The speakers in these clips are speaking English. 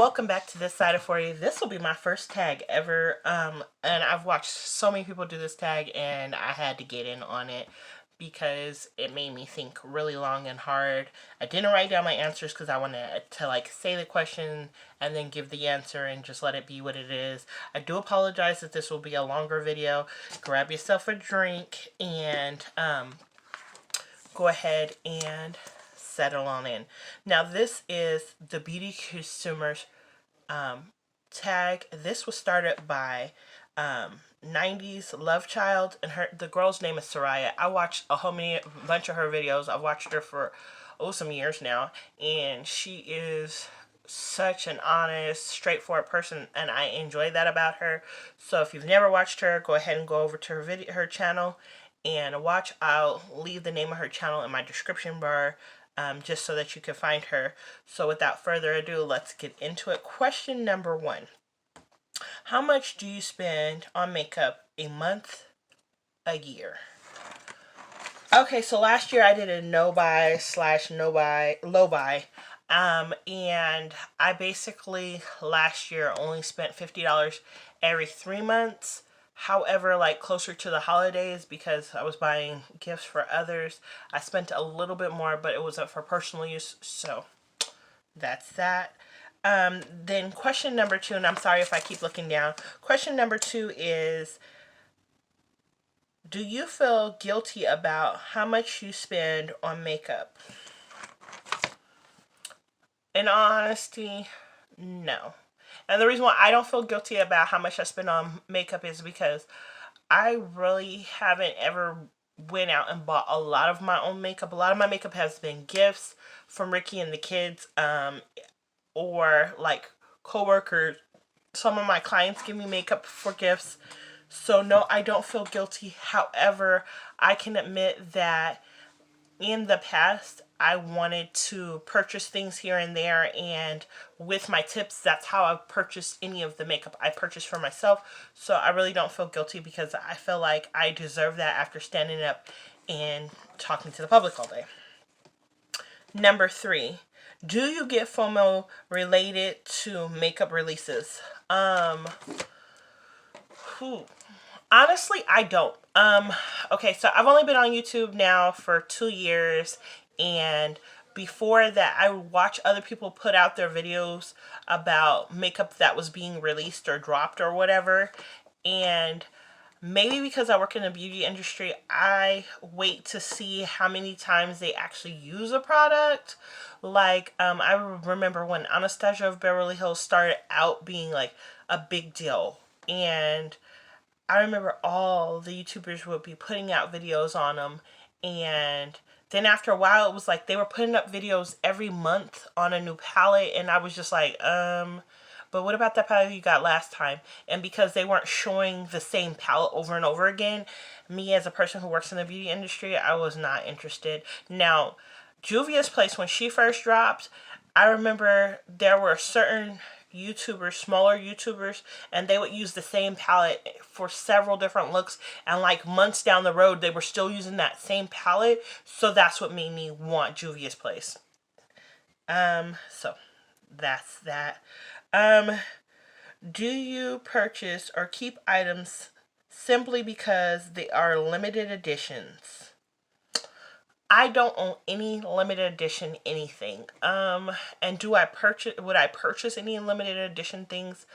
welcome back to This Side of 40. This will be my first tag ever, and I've watched so many people do this tag, and I had to get in on it because it made me think really long and hard. I didn't write down my answers because I wanted to say the question and then give the answer and just let it be what it is. I do apologize that this will be a longer video. Grab yourself a drink and go ahead and settle on in. Now this is the Beauty Consumers tag. This was started by 90s Love Child, and the girl's name is Soraya. I watched a bunch of her videos. I've watched her for some years now, and she is such an honest, straightforward person, and I enjoy that about her. So if you've never watched her, go ahead and go over to her channel and watch. I'll leave the name of her channel in my description bar, just so that you can find her. So without further ado, let's get into it. Question number 1. How much do you spend on makeup a month, a year? Okay, so last year I did a low buy, and I basically last year only spent $50 every 3 months. However, closer to the holidays, because I was buying gifts for others, I spent a little bit more, but it wasn't for personal use, so that's that. Then question number 2, and I'm sorry if I keep looking down. Question number 2 is, do you feel guilty about how much you spend on makeup? In all honesty, no. And the reason why I don't feel guilty about how much I spend on makeup is because I really haven't ever went out and bought a lot of my own makeup. A lot of my makeup has been gifts from Ricky and the kids, or co-workers. Some of my clients give me makeup for gifts. So no, I don't feel guilty. However, I can admit that in the past, I wanted to purchase things here and there, and with my tips, that's how I purchased any of the makeup I purchased for myself. So I really don't feel guilty because I feel like I deserve that after standing up and talking to the public all day. Number 3, do you get FOMO related to makeup releases? Honestly, I don't. Okay, so I've only been on YouTube now for 2 years, and before that, I would watch other people put out their videos about makeup that was being released or dropped or whatever, and maybe because I work in the beauty industry, I wait to see how many times they actually use a product. I remember when Anastasia of Beverly Hills started out being a big deal, and I remember all the YouTubers would be putting out videos on them, and then after a while it was they were putting up videos every month on a new palette, and I was just but what about that palette you got last time? And because they weren't showing the same palette over and over again, me as a person who works in the beauty industry, I was not interested. Now, Juvia's Place, when she first dropped, I remember there were certain YouTubers, smaller YouTubers, and they would use the same palette for several different looks, and months down the road they were still using that same palette. So that's what made me want Juvia's Place. So that's that. Do you purchase or keep items simply because they are limited editions? I don't own any limited edition anything. And would I purchase any limited edition things?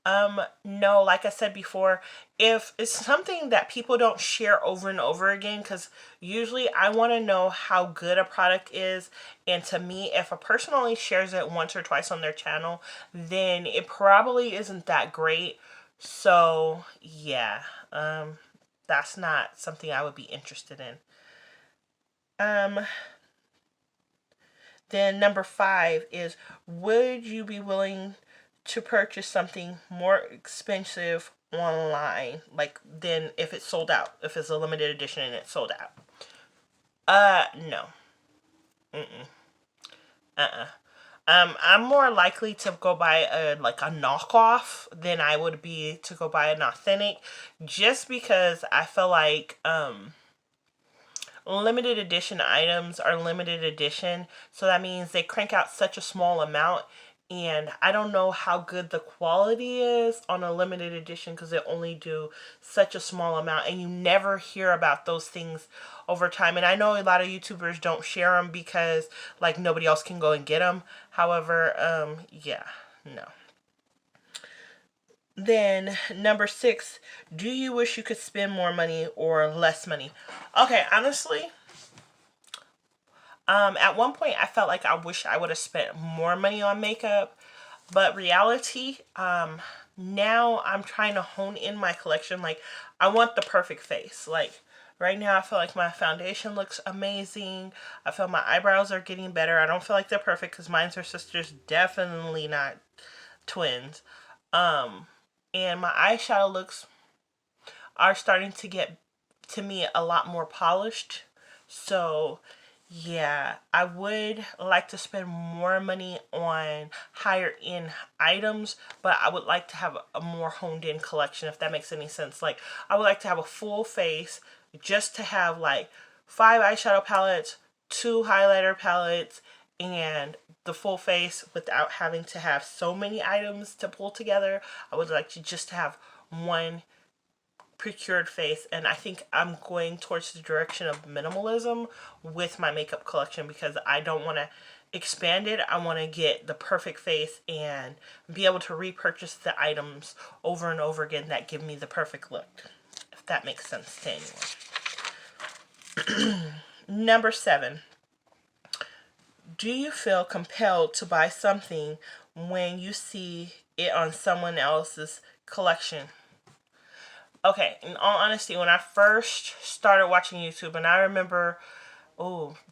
No, like I said before, if it's something that people don't share over and over again, because usually I want to know how good a product is, and to me, if a person only shares it once or twice on their channel, then it probably isn't that great. So yeah, that's not something I would be interested in. Then number 5 is, would you be willing to purchase something more expensive online, than if it's sold out, if it's a limited edition and it's sold out? No. I'm more likely to go buy a knockoff than I would be to go buy an authentic, just because I feel limited edition items are limited edition, so that means they crank out such a small amount, and I don't know how good the quality is on a limited edition because they only do such a small amount, and you never hear about those things over time. And I know a lot of YouTubers don't share them because like nobody else can go and get them. However, yeah, no. Then number 6, do you wish you could spend more money or less money? Okay, honestly, at one point I felt like I wish I would have spent more money on makeup, but reality, now I'm trying to hone in my collection. Like, I want the perfect face. Like, right now I feel like my foundation looks amazing. I feel my eyebrows are getting better. I don't feel like they're perfect because mine are sisters, definitely not twins. Um, and my eyeshadow looks are starting to get, to me, a lot more polished. So yeah, I would like to spend more money on higher end items, but I would like to have a more honed in collection, if that makes any sense. Like, I would like to have a full face just to have like 5 eyeshadow palettes, 2 highlighter palettes, and the full face without having to have so many items to pull together. I would like to just have one procured face, and I think I'm going towards the direction of minimalism with my makeup collection because I don't want to expand it. I want to get the perfect face and be able to repurchase the items over and over again that give me the perfect look, if that makes sense to anyone. Number 7, do you feel compelled to buy something when you see it on someone else's collection? Okay, in all honesty, when I first started watching YouTube, and I remember,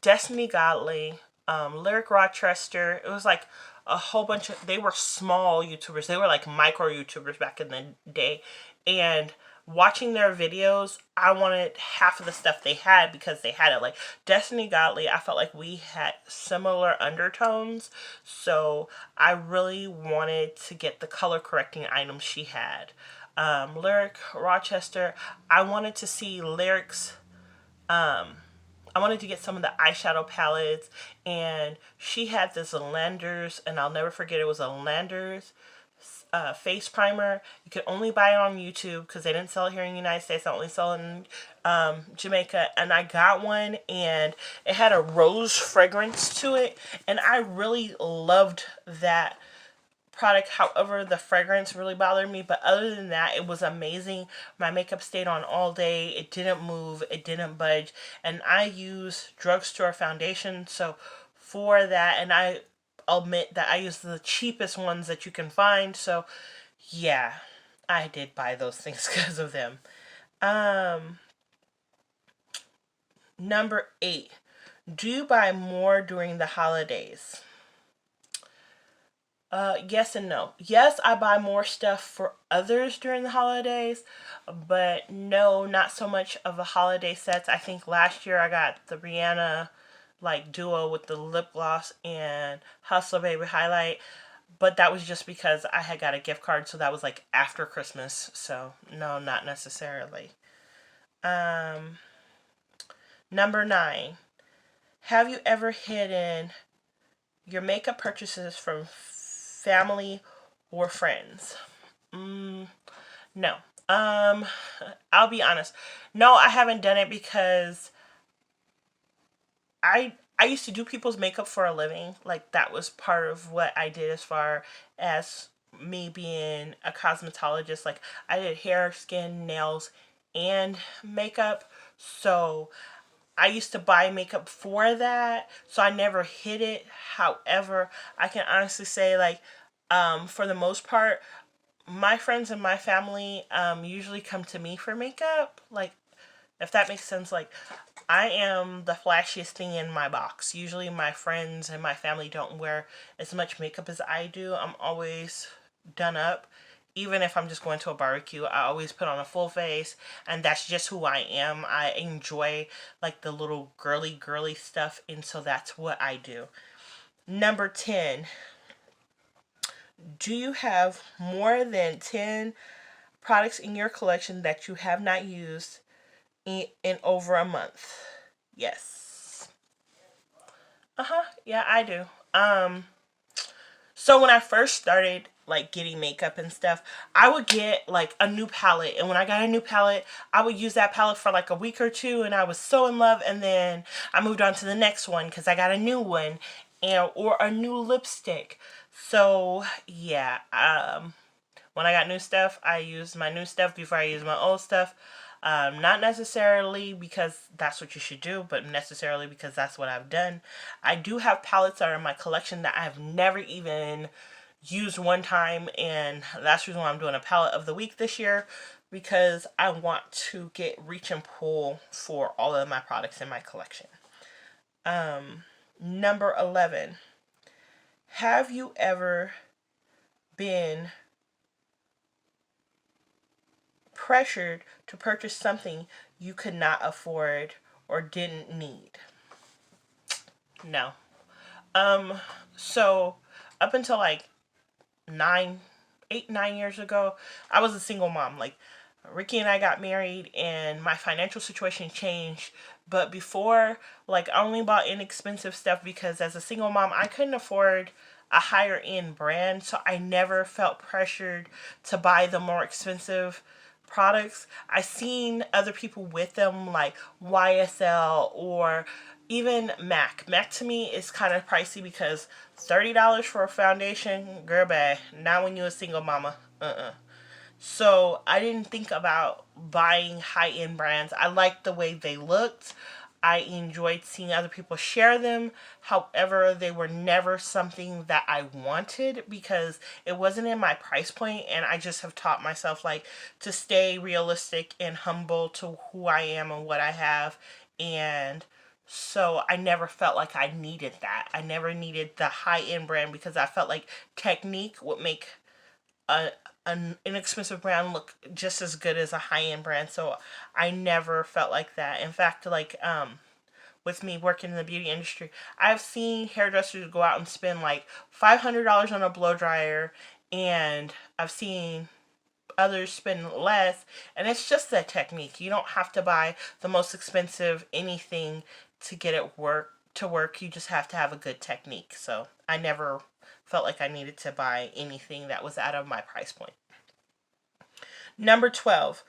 Destiny Godly, Lyric Rochester, it was like a whole bunch of, they were small YouTubers. They were like micro YouTubers back in the day. And watching their videos, I wanted half of the stuff they had because they had it. Like Destiny Godly, I felt like we had similar undertones. So I really wanted to get the color correcting items she had. Lyric Rochester, I wanted to see Lyric's, I wanted to get some of the eyeshadow palettes, and she had this Landers, and I'll never forget, it was a Landers face primer. You could only buy it on YouTube because they didn't sell it here in the United States. I only sell it in Jamaica, and I got one, and it had a rose fragrance to it, and I really loved that product. However, the fragrance really bothered me, but other than that, it was amazing. My makeup stayed on all day. It didn't move, it didn't budge, and I use drugstore foundation, so for that, and I admit that I use the cheapest ones that you can find, so yeah, I did buy those things because of them. Number 8, do you buy more during the holidays? Yes and no. Yes, I buy more stuff for others during the holidays, but no, not so much of the holiday sets. I think last year I got the Rihanna like duo with the lip gloss and Hustler Baby highlight, but that was just because I had got a gift card, so that was like after Christmas. So no, not necessarily. Um, Number 9. Have you ever hidden your makeup purchases from family or friends? No. I'll be honest. No, I haven't done it because I used to do people's makeup for a living. Like that was part of what I did as far as me being a cosmetologist. Like I did hair, skin, nails, and makeup. So I used to buy makeup for that, so I never hid it. However, I can honestly say, like, for the most part, my friends and my family usually come to me for makeup. Like, if that makes sense, like, I am the flashiest thing in my box. Usually, my friends and my family don't wear as much makeup as I do. I'm always done up. Even if I'm just going to a barbecue, I always put on a full face, and that's just who I am. I enjoy like the little girly stuff, and so that's what I do. Number 10, do you have more than 10 products in your collection that you have not used in over a month? Yes. Yeah, I do. So when I first started like getting makeup and stuff, I would get like a new palette, and when I got a new palette, I would use that palette for like a week or two, and I was so in love, and then I moved on to the next one because I got a new one, and or a new lipstick. So yeah, when I got new stuff, I used my new stuff before I used my old stuff. Not necessarily because that's what you should do, but necessarily because that's what I've done. I do have palettes that are in my collection that I've never even used one time, and that's the reason why I'm doing a palette of the week this year, because I want to get reach and pull for all of my products in my collection. Number 11. Have you ever been pressured to purchase something you could not afford or didn't need? No. So up until like 9 years ago, I was a single mom. Like, Ricky and I got married and my financial situation changed. But before, like, I only bought inexpensive stuff because as a single mom, I couldn't afford a higher end brand. So I never felt pressured to buy the more expensive products. I seen other people with them, like YSL or even MAC. MAC to me is kind of pricey because $30 for a foundation, girl, bad. Not when you're a single mama. So I didn't think about buying high end brands. I liked the way they looked. I enjoyed seeing other people share them. However, they were never something that I wanted because it wasn't in my price point, and I just have taught myself like to stay realistic and humble to who I am and what I have. And so I never felt like I needed that. I never needed the high end brand because I felt like Technique would make a an inexpensive brand look just as good as a high end brand. So I never felt like that. In fact, like with me working in the beauty industry, I've seen hairdressers go out and spend like $500 on a blow dryer, and I've seen others spend less, and it's just that Technique. You don't have to buy the most expensive anything to get it work. You just have to have a good technique. So I never felt like I needed to buy anything that was out of my price point. Number 12.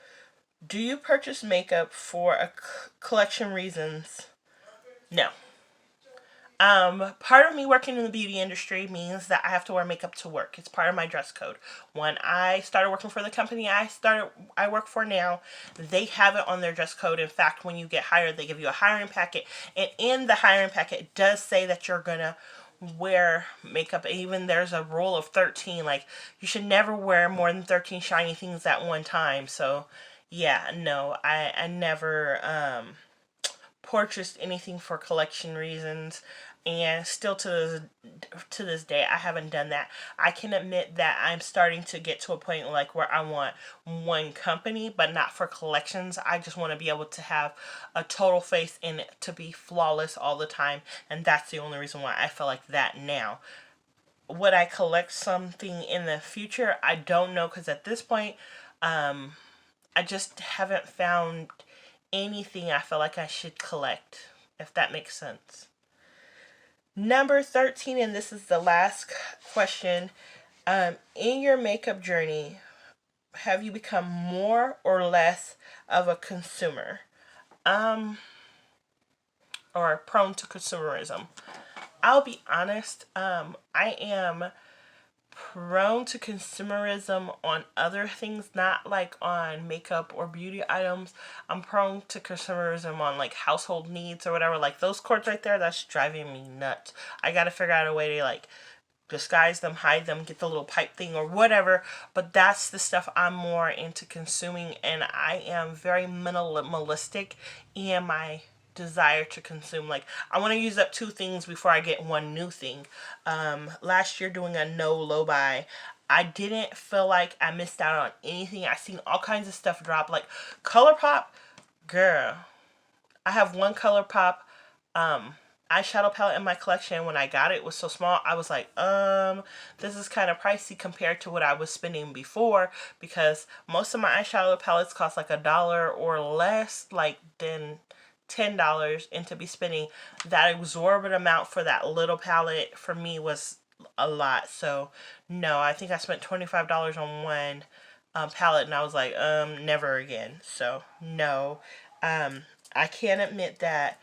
Do you purchase makeup for a collection reasons? No. Part of me working in the beauty industry means that I have to wear makeup to work. It's part of my dress code. When I started working for the company I work for now, they have it on their dress code. In fact, when you get hired, they give you a hiring packet, and in the hiring packet, it does say that you're gonna wear makeup. Even there's a rule of 13. Like, you should never wear more than 13 shiny things at one time. So, yeah, no, I never purchased anything for collection reasons, and still to this day I haven't done that. I can admit that I'm starting to get to a point like where I want one company, but not for collections. I just want to be able to have a total face in it, to be flawless all the time, and that's the only reason why I feel like that now. Would I collect something in the future? I don't know, because at this point, I just haven't found anything I feel like I should collect, if that makes sense. Number 13, and this is the last question. In your makeup journey, have you become more or less of a consumer? Or prone to consumerism? I'll be honest, I am prone to consumerism on other things, not like on makeup or beauty items. I'm prone to consumerism on like household needs or whatever. Like those cords right there, that's driving me nuts. I gotta figure out a way to like disguise them, hide them, get the little pipe thing or whatever. But that's the stuff I'm more into consuming, and I am very minimalistic in my desire to consume. Like, I want to use up two things before I get one new thing. Last year doing a no low buy, I didn't feel like I missed out on anything. I seen all kinds of stuff drop, like ColourPop. Girl, I have one ColourPop eyeshadow palette in my collection. When I got it, it was so small. I was like, this is kind of pricey compared to what I was spending before, because most of my eyeshadow palettes cost like $1 or less, like than $10, and to be spending that exorbitant amount for that little palette for me was a lot. So no, I think I spent $25 on one palette, and I was like, never again. So no, um, I can admit that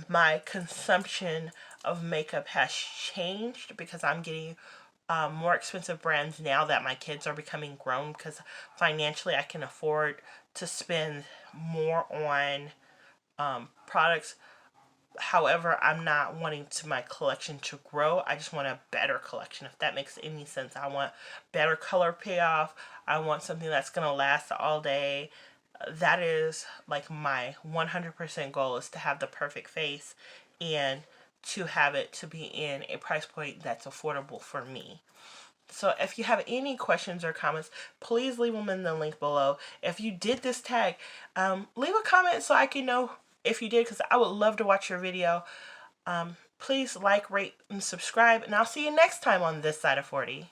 my consumption of makeup has changed because I'm getting more expensive brands now that my kids are becoming grown, because financially I can afford to spend more on products. However, I'm not wanting to my collection to grow. I just want a better collection, if that makes any sense. I want better color payoff. I want something that's going to last all day. That is like my 100% goal, is to have the perfect face and to have it to be in a price point that's affordable for me. So if you have any questions or comments, please leave them in the link below. If you did this tag, leave a comment so I can know if you did, because I would love to watch your video. Please like, rate, and subscribe, and I'll see you next time on This Side of 40.